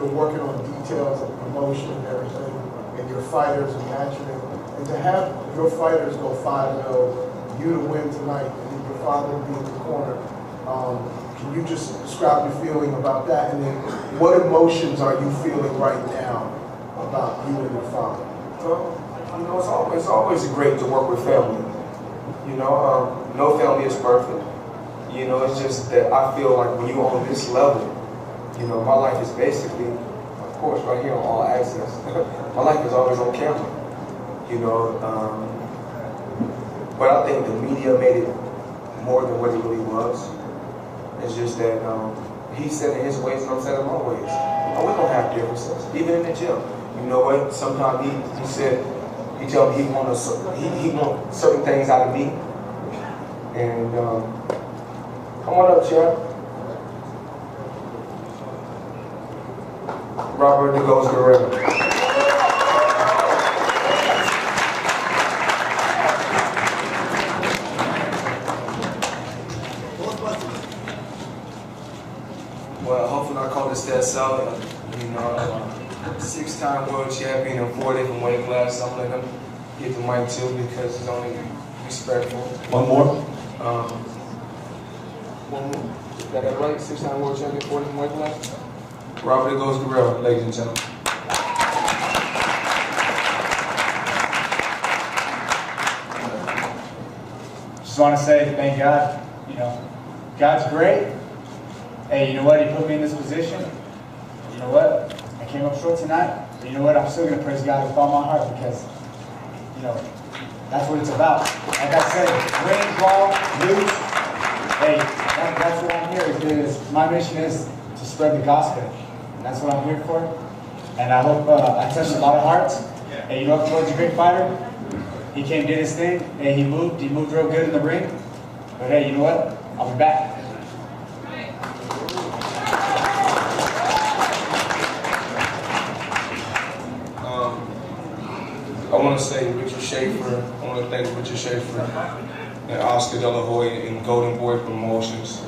you're working on details of promotion and everything, and your fighters are matching it. And to have your fighters go 5-0, you to win tonight, and then your father be in the corner, can you just describe your feeling about that? And then what emotions are you feeling right now about you and your father? Well, you know, it's always great to work with family. You know, no family is perfect. You know, it's just that I feel like when you're on this level, you know, my life is basically, of course, right here on All Access. My life is always on camera. You know, but I think the media made it more than what it really was. It's just that he said in his ways and I'm saying in my ways. And we don't have differences, even in the gym. You know what? Sometimes he said, he told me he want certain things out of me. And come on up, champ. Robert that goes to the rim. Well, hopefully I call this that solid. You know, 6-time world champion in 4 different weight classes. I'm letting him get the mic too because he's only respectful. One more. One more. Is that right? 6-time world champion, 4 different weight classes. Robert goes Guerrero, ladies and gentlemen. Just want to say thank God. You know, God's great. Hey, you know what? He put me in this position. You know what? I came up short tonight. But you know what? I'm still going to praise God with all my heart because, you know, that's what it's about. Like I said, win, draw, lose. Hey, that's what I'm here. Is my mission is to spread the gospel. And that's what I'm here for. And I hope I touched a lot of hearts. Hey, you know, Floyd's a great fighter. He came, did his thing. Hey, he moved real good in the ring. But hey, you know what? I'll be back. I want to say Richard Schaefer. I want to thank Richard Schaefer and Oscar De La Hoya and Golden Boy Promotions.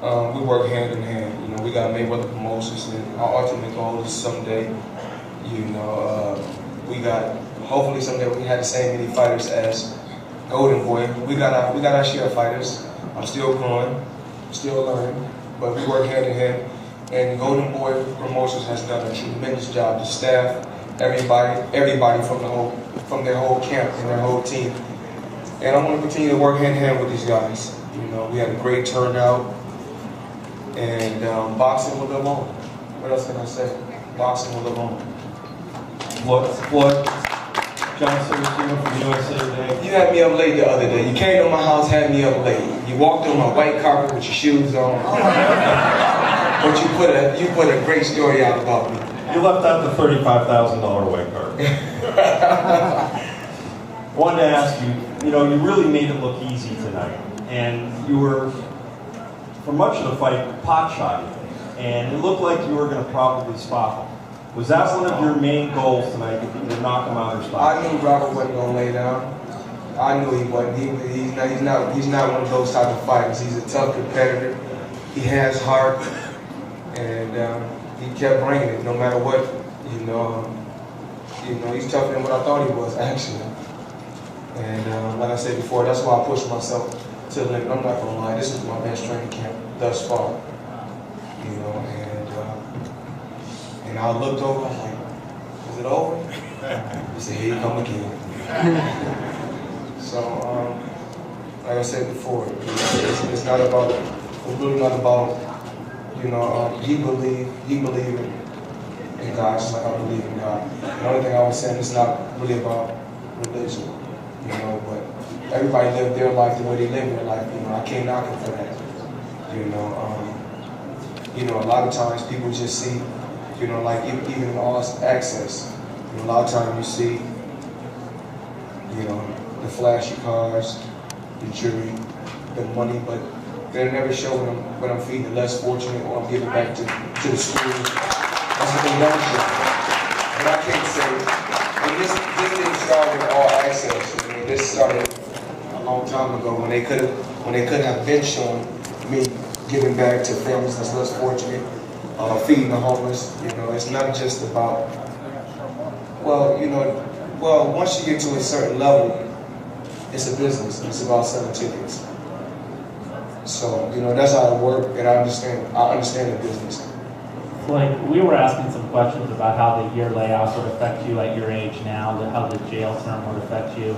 We work hand in hand. You know, we got Mayweather Promotions, and our ultimate goal is someday, you know, we got hopefully someday we have the same many fighters as Golden Boy. We got our share of fighters. I'm still growing, still learning, but we work hand in hand. And Golden Boy Promotions has done a tremendous job. The staff, everybody from their whole camp and their whole team. And I want to continue to work hand in hand with these guys. You know, we had a great turnout, and boxing will live on. What else can I say? Boxing will live on. Floyd, John Sergio from USA Today. You had me up late the other day. You came to my house, had me up late. You walked on my white carpet with your shoes on. But you put a great story out about me. You left out the $35,000 white card. Wanted to ask you, you know, you really made it look easy tonight. And you were, for much of the fight, pot shotting. And it looked like you were going to probably spot him. Was that one of your main goals tonight, to knock him out or spot him? I knew Robert wasn't going to lay down. I knew he wasn't. He's not one of those type of fighters. He's a tough competitor. He has heart. And he kept bringing it, no matter what. You know, he's tougher than what I thought he was, actually. And like I said before, that's why I pushed myself to the limit. I'm not gonna lie, this is my best training camp thus far. You know, and I looked over, I was like, is it over? He said, here you come again. So, like I said before, it's not about, it's really not about. You know, he believed in God just like I believe in God. The only thing I was saying, it's not really about religion, you know, but everybody lived their life the way they lived their life. You know, I can't knock him for that. You know, a lot of times people just see, you know, like even in all access, you know, a lot of times you see, you know, the flashy cars, the jewelry, the money, but they never show when I'm feeding the less fortunate or I'm giving back to the schools. That's what they don't show. But I can't say, and this didn't start with All Access. I mean, this started a long time ago when they could have been showing me giving back to families that's less fortunate feeding the homeless. You know, it's not just about, once you get to a certain level, it's a business. It's about selling tickets. So, you know, that's how it works, and I understand the business. Like, we were asking some questions about how the year layoff would affect you at your age now, how the jail term would affect you.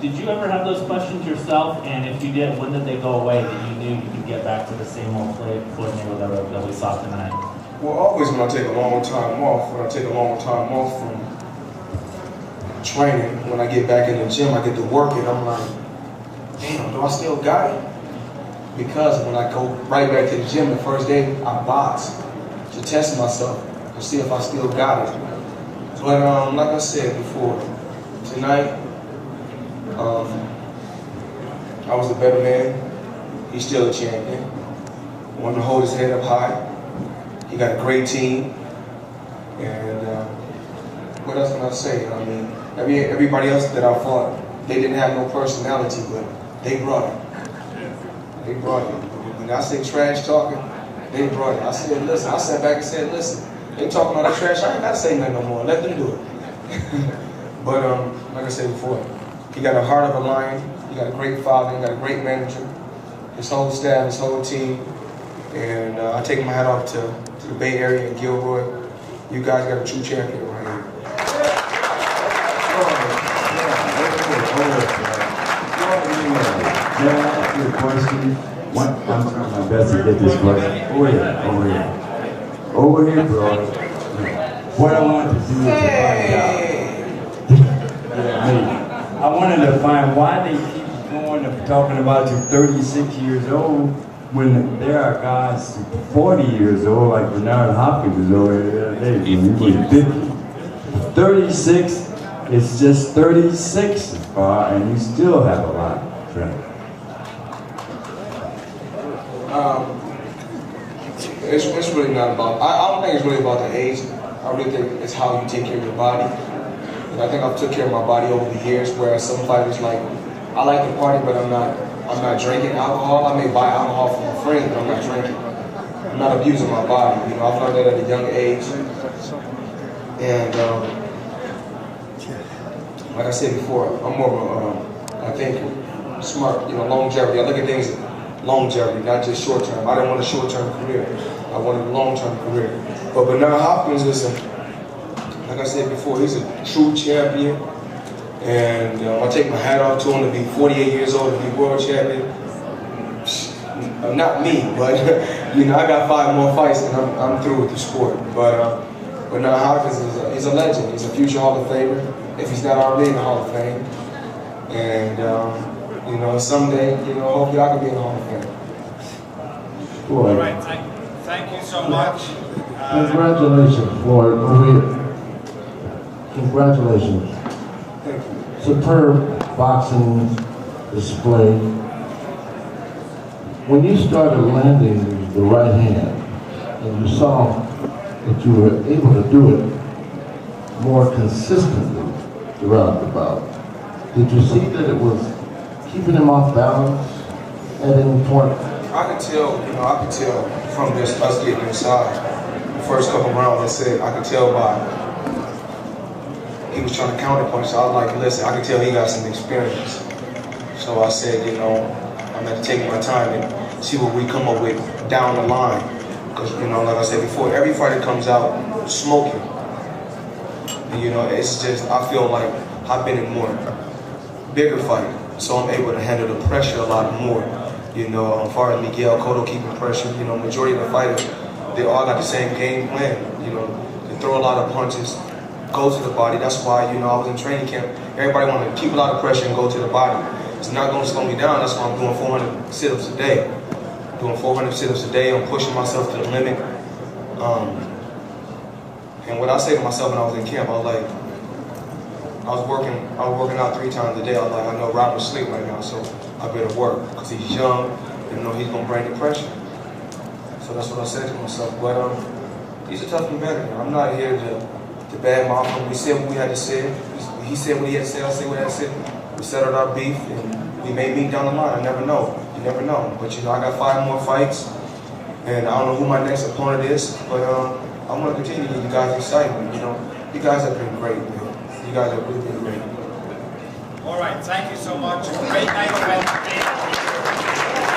Did you ever have those questions yourself? And if you did, when did they go away that you knew you could get back to the same old coordinator that we saw tonight? Well, always when I take a long time off from training, when I get back in the gym, I get to work it, I'm like, damn, do I still got it? Because when I go right back to the gym the first day, I box to test myself, to see if I still got it. But like I said before, tonight, I was the better man. He's still a champion. Wanted to hold his head up high. He got a great team. And what else can I say? I mean, everybody else that I fought, they didn't have no personality, but they brought it. They brought it. When I say trash talking, they brought it. I said, listen, I sat back and said, listen, they talking about that trash, I ain't gotta say nothing no more. Let them do it. But like I said before, he got a heart of a lion. He got a great father. He got a great manager. His whole staff, his whole team. And I take my hat off to the Bay Area and Gilroy. You guys got a true champion right here. May I ask you a question? I'm trying my best to get this question. Over here, bro. What I want to do is to find out. I wanted to find why they keep going to talking about you 36 years old when there are guys 40 years old, like Bernard Hopkins is over the other day, when he was 50. 36 is just 36 and you still have a lot to train. It's really not about, I don't think it's really about the age. I really think it's how you take care of your body. And I think I've took care of my body over the years, whereas some fighters like, I like to party, but I'm not drinking alcohol. I may buy alcohol from my friends, but I'm not drinking. I'm not abusing my body. You know, I've learned that at a young age. And like I said before, I'm more of I think smart, you know, longevity. I look at things longevity, not just short term. I didn't want a short term career. I wanted a long term career. But Bernard Hopkins is like I said before, he's a true champion. And I take my hat off to him to be 48 years old, to be world champion. Not me, but you know, I got 5 more fights and I'm through with the sport. But Bernard Hopkins is a legend. He's a future Hall of Famer, if he's not already in the Hall of Fame. And you know, someday, you know, hopefully I can be in the Hall of Fame. Floyd. All right, thank you so much. Congratulations, Floyd. Over here. Congratulations. Thank you. Superb boxing display. When you started landing the right hand and you saw that you were able to do it more consistently throughout the bout, did you see that it was keeping him off balance at any point? I could tell, you know, I could tell from just us getting inside. The first couple rounds, I said, I could tell by he was trying to counterpunch. So I was like, listen, I could tell he got some experience. So I said, you know, I'm going to take my time and see what we come up with down the line. Because, you know, like I said before, every fighter comes out smoking. And, you know, it's just, I feel like I've been in more bigger fights. So I'm able to handle the pressure a lot more. You know, as far as Miguel Cotto keeping pressure, you know, majority of the fighters, they all got the same game plan. You know, they throw a lot of punches, go to the body. That's why, you know, I was in training camp. Everybody wanted to keep a lot of pressure and go to the body. It's not going to slow me down. That's why I'm doing 400 sit-ups a day. Doing 400 sit-ups a day. I'm pushing myself to the limit. And what I say to myself when I was in camp, I was like, I was working out 3 times a day. I was like, I know Robert's asleep right now, so I better work because he's young. You know, he's gonna bring the pressure. So that's what I said to myself. But he's a tough competitor. I'm not here to badmouth him. We said what we had to say. He said what he had to say. I said what I had to say. We settled our beef, and we may meet down the line. I never know. You never know. But you know, I got 5 more fights, And I don't know who my next opponent is, but I'm going to continue to get you guys excitement. You know, you guys have been great, man. You guys have really been great. All right, thank you so much. Great night event.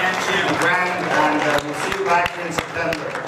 And Jim. And we'll see you back in September.